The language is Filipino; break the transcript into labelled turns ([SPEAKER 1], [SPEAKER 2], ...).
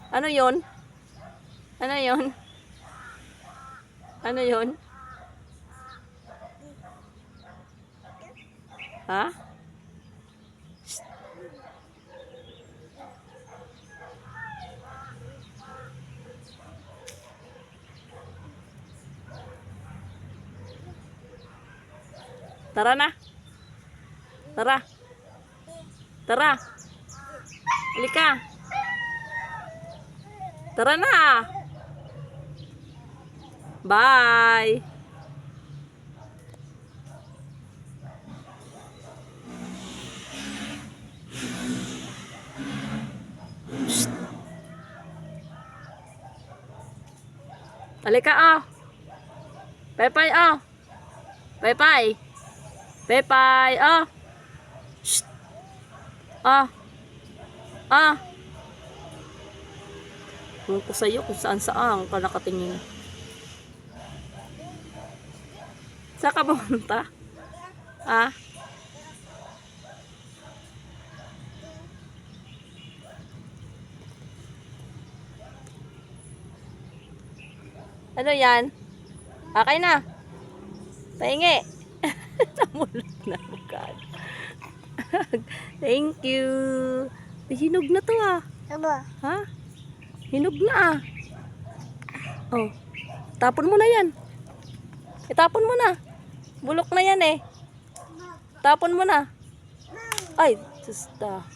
[SPEAKER 1] Ano yon? Ano yon? Ano yon? Ha? Shh. Tara na. Tara. Tara. Halika. Tara na. Bye. Shh. Halika oh. Bye-bye oh. Bye-bye. Bye-bye oh. Shh. Oh. Ah. Kung ko sa'yo kung saan-saan ka nakatingin. Saan ka pumunta? Ah? Ano yan? Akay na. Pahingi. Namulot na mukha. Thank you. Hinog na to ah.
[SPEAKER 2] Aba.
[SPEAKER 1] Ha? Hinog na ah. Oh. Tapon mo na yan. Itapon mo na. Bulok na yan eh. Tapon mo na. Ay, susta.